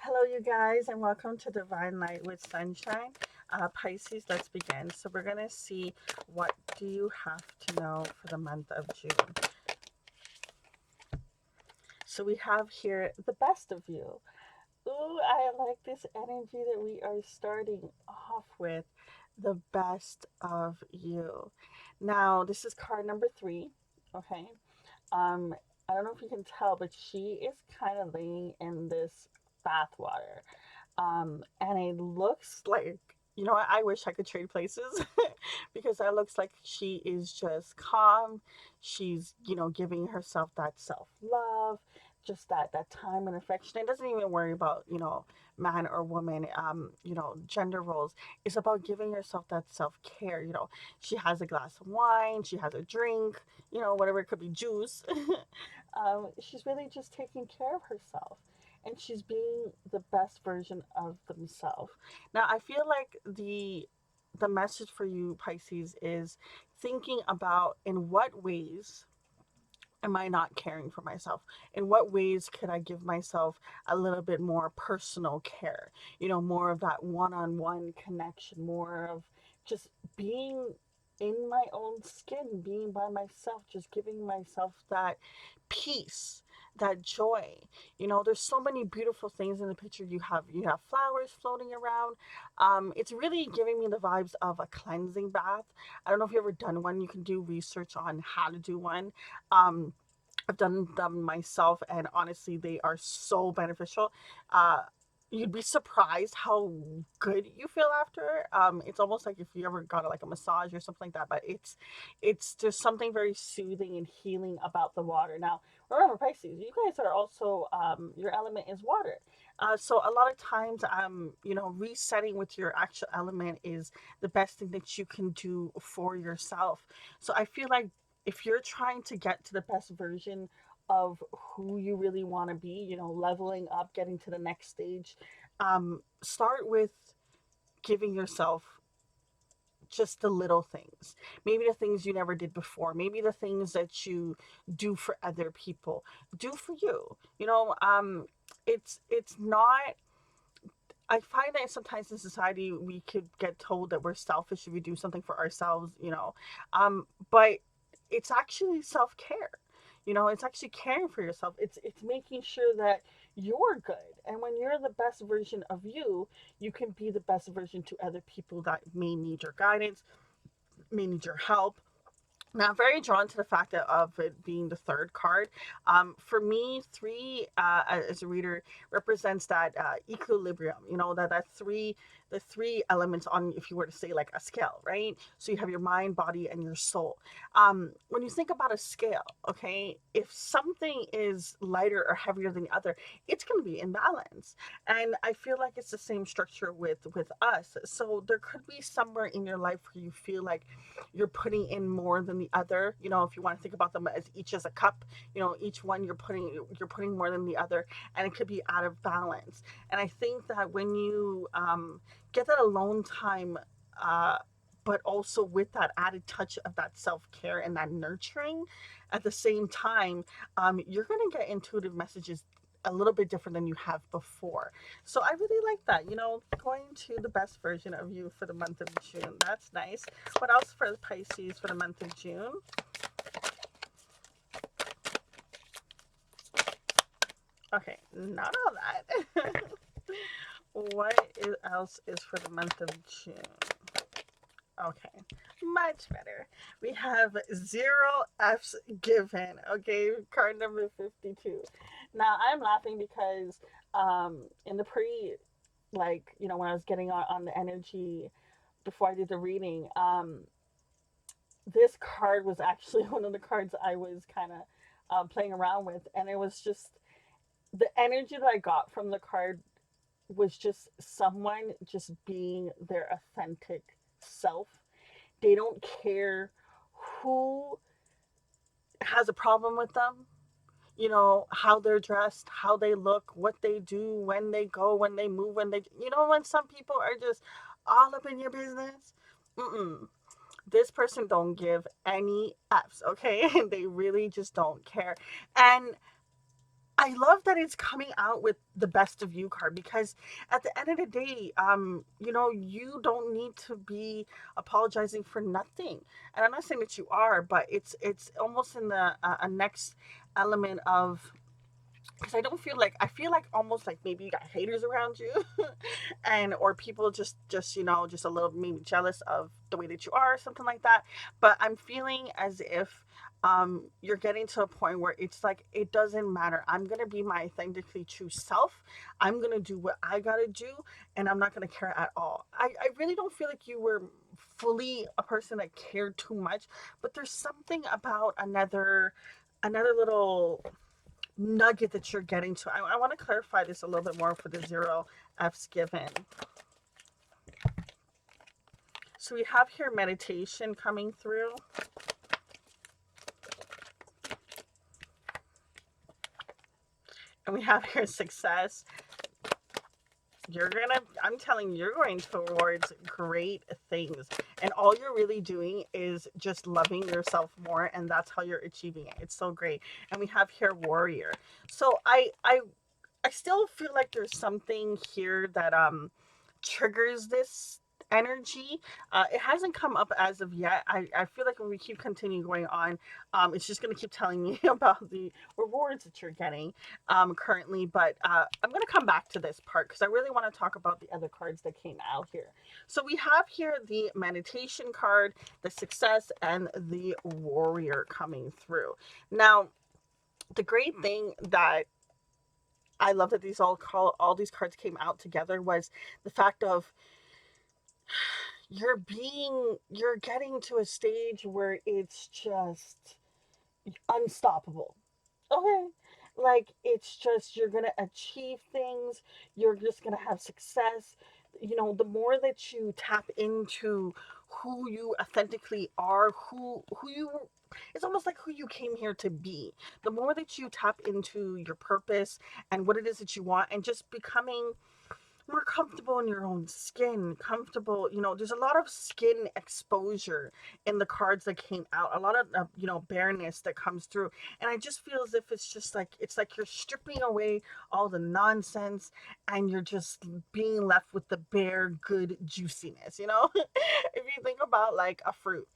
Hello, you guys, and welcome to Divine Light with Sunshine. Pisces, let's begin. So we're going to see what do you have to know for the month of June. So we have here the best of you. Ooh, I like this energy that we are starting off with. The best of you. Now, this is card number 3. Okay. Um, I don't know if you can tell, but she is kind of laying in this bath water. And it looks like, you know what, I wish I could trade places because that looks like she is just calm. She's, giving herself that self-love, just that time and affection. It doesn't even worry about, man or woman, gender roles. It's about giving yourself that self-care. She has a glass of wine, she has a drink, whatever, it could be juice. She's really just taking care of herself, and she's being the best version of themselves. Now, I feel like the message for you, Pisces, is thinking about in what ways am I not caring for myself? In what ways could I give myself a little bit more personal care? More of that one-on-one connection, more of just being in my own skin, being by myself, just giving myself that peace, that joy. There's so many beautiful things in the picture. You have flowers floating around. It's really giving me the vibes of a cleansing bath. I don't know if you've ever done one. You can do research on how to do one. um I've done them myself, and honestly, they are so beneficial. Uh, you'd be surprised how good you feel after. It's almost like if you ever got like a massage or something like that, but it's just something very soothing and healing about the water. Now, remember, Pisces, you guys are also your element is water. So a lot of times, resetting with your actual element is the best thing that you can do for yourself. So I feel like if you're trying to get to the best version of who you really want to be, leveling up, getting to the next stage, start with giving yourself just the little things. Maybe the things you never did before. Maybe the things that you do for other people. Do for you. It's not. I find that sometimes in society we could get told that we're selfish if we do something for ourselves, but it's actually self care. It's actually caring for yourself. It's making sure that you're good, and when you're the best version of you, you can be the best version to other people that may need your guidance, may need your help. Now, I'm very drawn to the fact of it being the third card. For me, three as a reader represents that equilibrium. The three elements on, if you were to say like a scale, right? So you have your mind, body, and your soul. When you think about a scale, okay, if something is lighter or heavier than the other, it's going to be imbalance. And I feel like it's the same structure with us. So there could be somewhere in your life where you feel like you're putting in more than the other. If you want to think about them as each as a cup, each one you're putting more than the other, and it could be out of balance. And I think that when you get that alone time, uh, but also with that added touch of that self care and that nurturing at the same time, you're going to get intuitive messages a little bit different than you have before. So I really like that, going to the best version of you for the month of June. That's nice. What else for the Pisces for the month of June? Okay, not all that. Else is for the month of June? Okay, much better. We have zero F's given. Okay, card number 52. Now I'm laughing because in the when I was getting on the energy before I did the reading, this card was actually one of the cards I was kind of playing around with, and it was just the energy that I got from the card was just someone just being their authentic self. They don't care who has a problem with them, how they're dressed, how they look, what they do, when they go, when they move, when some people are just all up in your business. Mm-mm. This person don't give any F's, okay? They really just don't care. And I love that it's coming out with the best of you card, because at the end of the day, you don't need to be apologizing for nothing. And I'm not saying that you are, but it's almost in the a next element of, because I feel like almost like maybe you got haters around you, and or people just a little maybe jealous of the way that you are, something like that. But I'm feeling as if you're getting to a point where it's like it doesn't matter. I'm gonna be my authentically true self. I'm gonna do what I gotta do, and I'm not gonna care at all. I really don't feel like you were fully a person that cared too much, but there's something about another little nugget that you're getting to. I want to clarify this a little bit more for the zero F's given. So we have here meditation coming through, and we have here success. I'm telling you, you're going towards great things. And all you're really doing is just loving yourself more, and that's how you're achieving it. It's so great. And we have here warrior. So I still feel like there's something here that triggers this energy. It hasn't come up as of yet. I feel like when we keep continuing going on, it's just going to keep telling me about the rewards that you're getting currently. But I'm going to come back to this part because I really want to talk about the other cards that came out here. So we have here the meditation card, the success, and the warrior coming through. Now, the great thing that I love that all these cards came out together was the fact of you're getting to a stage where it's just unstoppable. Okay. Like it's just you're gonna achieve things, you're just gonna have success. The more that you tap into who you authentically are, who you it's almost like who you came here to be. The more that you tap into your purpose and what it is that you want, and just becoming more comfortable in your own skin, comfortable, there's a lot of skin exposure in the cards that came out, a lot of bareness that comes through. And I just feel as if it's like you're stripping away all the nonsense, and you're just being left with the bare good juiciness. If you think about like a fruit,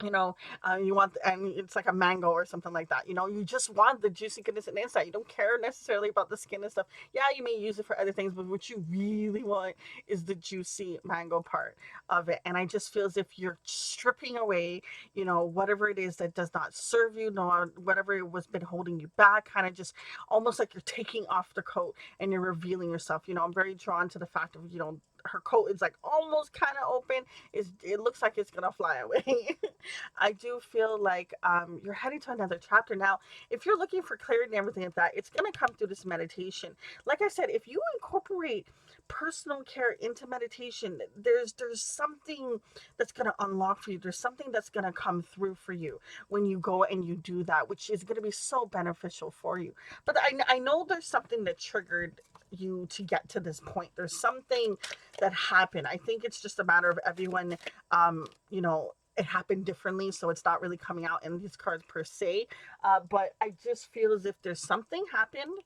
you know, you want, and it's like a mango or something like that. You just want the juicy goodness and inside. You don't care necessarily about the skin and stuff. Yeah, you may use it for other things, but what you really want is the juicy mango part of it. And I just feel as if you're stripping away, whatever it is that does not serve you, nor whatever it was been holding you back. Kind of just almost like you're taking off the coat and you're revealing yourself. I'm very drawn to the fact of her coat is like almost kind of open. It looks like it's gonna fly away. I do feel like you're heading to another chapter now. If you're looking for clarity and everything like that, it's gonna come through this meditation. Like I said, if you incorporate personal care into meditation, there's something that's gonna unlock for you. There's something that's gonna come through for you when you go and you do that, which is gonna be so beneficial for you. But I know there's something that triggered you to get to this point. There's something that happened. I think it's just a matter of everyone, it happened differently, so it's not really coming out in these cards per se. But I just feel as if there's something happened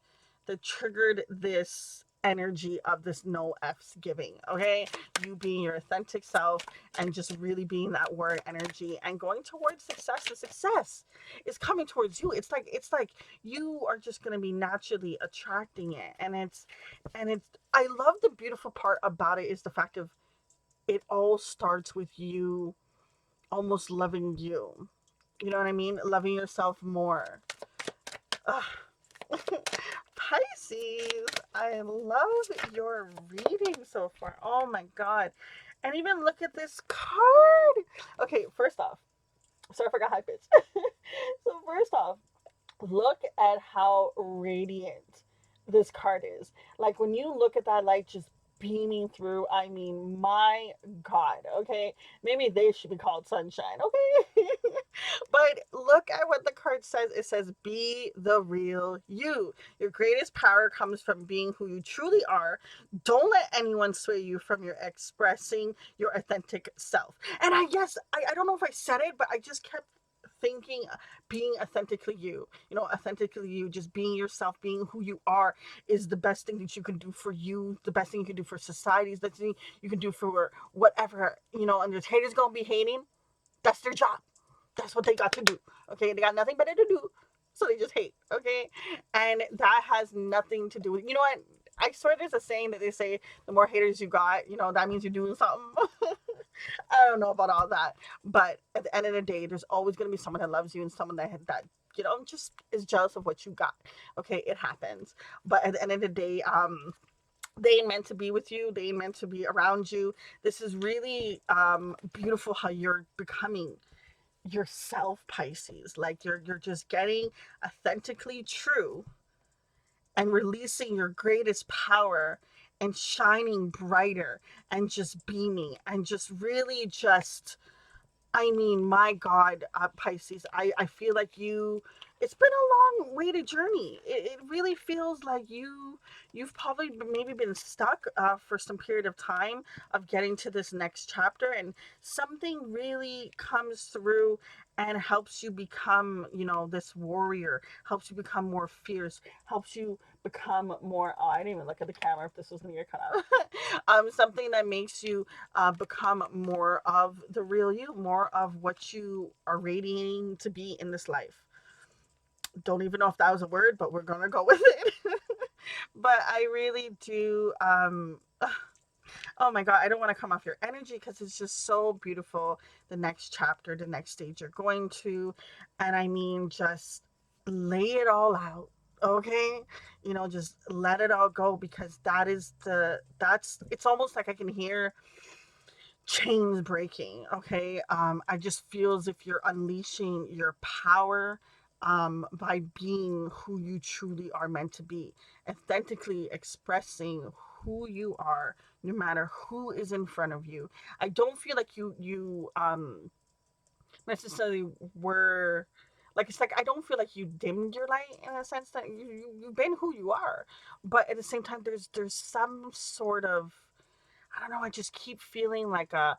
that triggered this energy of this no F's giving. Okay, you being your authentic self and just really being that word energy and going towards success. The success is coming towards you. It's like you are just going to be naturally attracting it, and it's I love the beautiful part about it is the fact of it all starts with you almost loving you. You know what I mean? Loving yourself more. Ugh. Pisces, I love your reading so far. Oh my god. And even look at this card. Okay, first off, sorry if I got high pitched. So first off, look at how radiant this card is. Like when you look at that light just beaming through, I mean, my God, okay? Maybe they should be called sunshine, okay? But look at what the card says. It says, be the real you. Your greatest power comes from being who you truly are. Don't let anyone sway you from your expressing your authentic self. And I guess, I don't know if I said it, but I just kept thinking, being authentically you, authentically you, just being yourself, being who you are is the best thing that you can do for you, the best thing you can do for society, the best thing you can do for whatever, and there's haters gonna be hating. That's their job. That's what they got to do. Okay, they got nothing better to do, so they just hate. Okay, and that has nothing to do with, what. I swear there's a saying that they say the more haters you got, that means you're doing something. I don't know about all that, but at the end of the day, there's always going to be someone that loves you and someone that just is jealous of what you got. Okay, it happens. But at the end of the day, they ain't meant to be with you. They ain't meant to be around you. This is really beautiful how you're becoming yourself, Pisces. Like you're just getting authentically true and releasing your greatest power and shining brighter and just beaming and just really just, I mean, my God, Pisces, I feel like it's been a long way to journey. It really feels like you've probably maybe been stuck for some period of time of getting to this next chapter, and something really comes through and helps you become, this warrior, helps you become more fierce, helps you become more, oh, I didn't even look at the camera if this was near cut out. Something that makes you become more of the real you, more of what you are radiating to be in this life. Don't even know if that was a word, but we're gonna go with it. But I really do. Oh my God, I don't want to come off your energy because it's just so beautiful. The next chapter, the next stage you're going to, and I mean, just lay it all out. Okay, just let it all go, because it's almost like I can hear chains breaking. Okay, I just feel as if you're unleashing your power by being who you truly are meant to be, authentically expressing who you are, no matter who is in front of you. I don't feel like you necessarily were, like, it's like I don't feel like you dimmed your light, in a sense that you've been who you are, but at the same time there's some sort of, I don't know. I just keep feeling like a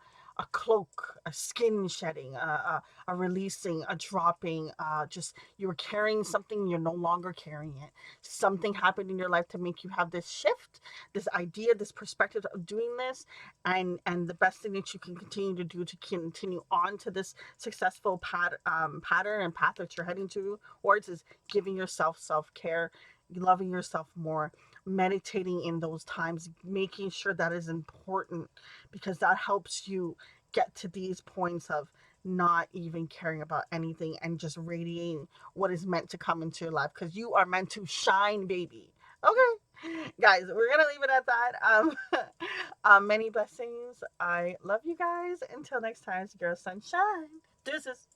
cloak, a skin shedding, a releasing, a dropping. Just you were carrying something, you're no longer carrying it. Something happened in your life to make you have this shift, this idea, this perspective of doing this, and the best thing that you can continue to do to continue on to this successful pattern and path that you're heading towards is giving yourself self care, loving yourself more, meditating in those times, making sure that is important, because that helps you get to these points of not even caring about anything and just radiating what is meant to come into your life, because you are meant to shine, baby. Okay, guys, we're gonna leave it at that. Many blessings. I love you guys. Until next time, it's girl sunshine. Deuces.